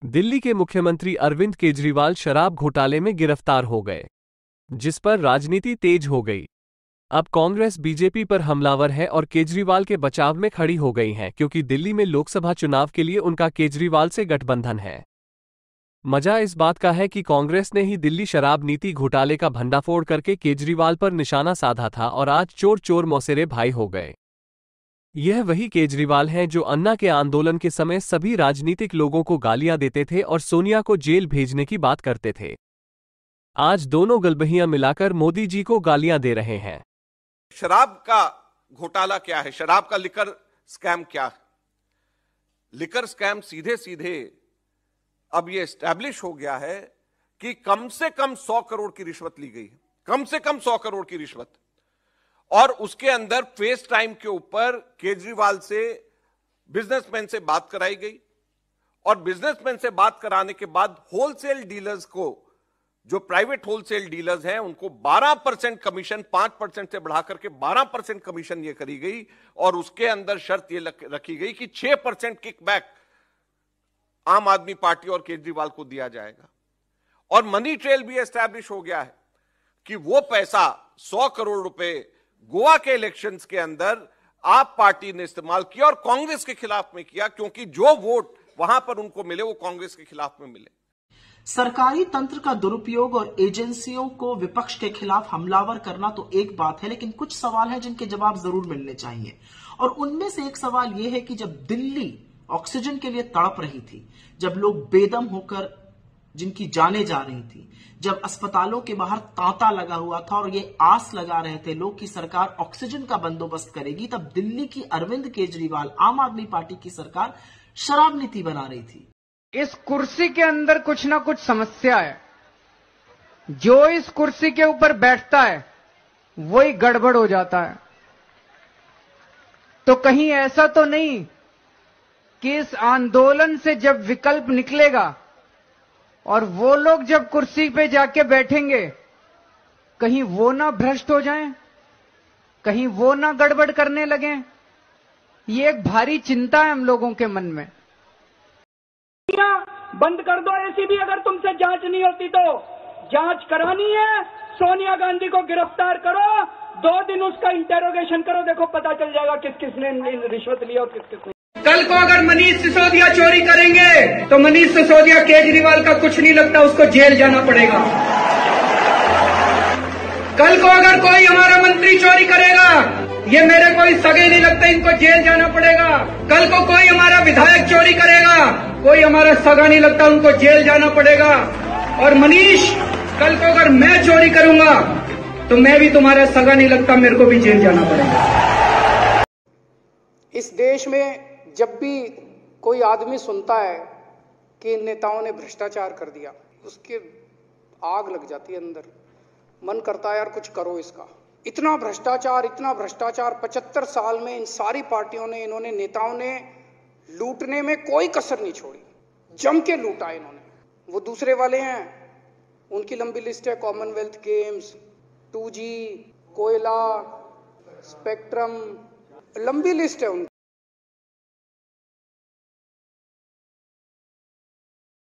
दिल्ली के मुख्यमंत्री अरविंद केजरीवाल शराब घोटाले में गिरफ्तार हो गए, जिस पर राजनीति तेज हो गई। अब कांग्रेस बीजेपी पर हमलावर है और केजरीवाल के बचाव में खड़ी हो गई है, क्योंकि दिल्ली में लोकसभा चुनाव के लिए उनका केजरीवाल से गठबंधन है। मजा इस बात का है कि कांग्रेस ने ही दिल्ली शराब नीति घोटाले का भंडाफोड़ करके केजरीवाल पर निशाना साधा था और आज चोर चोर मौसेरे भाई हो गए। यह वही केजरीवाल हैं जो अन्ना के आंदोलन के समय सभी राजनीतिक लोगों को गालियां देते थे और सोनिया को जेल भेजने की बात करते थे। आज दोनों गलबहियां मिलाकर मोदी जी को गालियां दे रहे हैं। शराब का घोटाला क्या है? शराब का लिकर स्कैम क्या है? लिकर स्कैम सीधे सीधे अब यह एस्टैब्लिश हो गया है कि कम से कम 100 करोड़ की रिश्वत ली गई है, कम से कम 100 करोड़ की रिश्वत। और उसके अंदर फेस टाइम के ऊपर केजरीवाल से बिजनेसमैन से बात कराई गई और बिजनेसमैन से बात कराने के बाद होलसेल डीलर्स को, जो प्राइवेट होलसेल डीलर्स हैं, उनको 12% कमीशन 5% से बढ़ा करके 12% कमीशन ये करी गई और उसके अंदर शर्त ये रखी गई कि 6% किकबैक आम आदमी पार्टी और केजरीवाल को दिया जाएगा। और मनी ट्रेल भी एस्टैब्लिश हो गया है कि वो पैसा 100 करोड़ रुपए गोवा के इलेक्शंस के अंदर आप पार्टी ने इस्तेमाल किया और कांग्रेस के खिलाफ में किया, क्योंकि जो वोट वहां पर उनको मिले वो कांग्रेस के खिलाफ में मिले। सरकारी तंत्र का दुरुपयोग और एजेंसियों को विपक्ष के खिलाफ हमलावर करना तो एक बात है, लेकिन कुछ सवाल हैं जिनके जवाब जरूर मिलने चाहिए। और उनमें से एक सवाल यह है कि जब दिल्ली ऑक्सीजन के लिए तड़प रही थी, जब लोग बेदम होकर जिनकी जानें जा रही थी, जब अस्पतालों के बाहर तांता लगा हुआ था और ये आस लगा रहे थे लोग कि सरकार ऑक्सीजन का बंदोबस्त करेगी, तब दिल्ली की अरविंद केजरीवाल आम आदमी पार्टी की सरकार शराब नीति बना रही थी। इस कुर्सी के अंदर कुछ ना कुछ समस्या है। जो इस कुर्सी के ऊपर बैठता है वही गड़बड़ हो जाता है। तो कहीं ऐसा तो नहीं कि इस आंदोलन से जब विकल्प निकलेगा और वो लोग जब कुर्सी पे जाके बैठेंगे, कहीं वो ना भ्रष्ट हो जाएं, कहीं वो ना गड़बड़ करने लगे। ये एक भारी चिंता है हम लोगों के मन में। बंद कर दो एसीबी, अगर तुमसे जांच नहीं होती तो जांच करानी है। सोनिया गांधी को गिरफ्तार करो, 2 दिन उसका इंटेरोगेशन करो, देखो पता चल जाएगा किस किसने रिश्वत लिया और किस किसने। कल को अगर मनीष सिसोदिया चोरी करेंगे तो मनीष सिसोदिया केजरीवाल का कुछ नहीं लगता, उसको जेल जाना पड़ेगा। कल को अगर कोई हमारा मंत्री चोरी करेगा, ये मेरे कोई सगे नहीं लगते, इनको जेल जाना पड़ेगा। कल को कोई हमारा विधायक चोरी करेगा, कोई हमारा सगा नहीं लगता, उनको जेल जाना पड़ेगा। और मनीष, कल को अगर मैं चोरी करूंगा तो मैं भी तुम्हारा सगा नहीं लगता, मेरे को भी जेल जाना पड़ेगा। इस देश में जब भी कोई आदमी सुनता है कि नेताओं ने भ्रष्टाचार कर दिया, उसके आग लग जाती है अंदर, मन करता है यार कुछ करो इसका। इतना भ्रष्टाचार 75 साल में इन सारी पार्टियों ने, इन्होंने नेताओं ने लूटने में कोई कसर नहीं छोड़ी, जम के लूटा इन्होंने। वो दूसरे वाले हैं, उनकी लंबी लिस्ट है, कॉमनवेल्थ गेम्स, 2G, कोयला, स्पेक्ट्रम, लंबी लिस्ट है उनकी।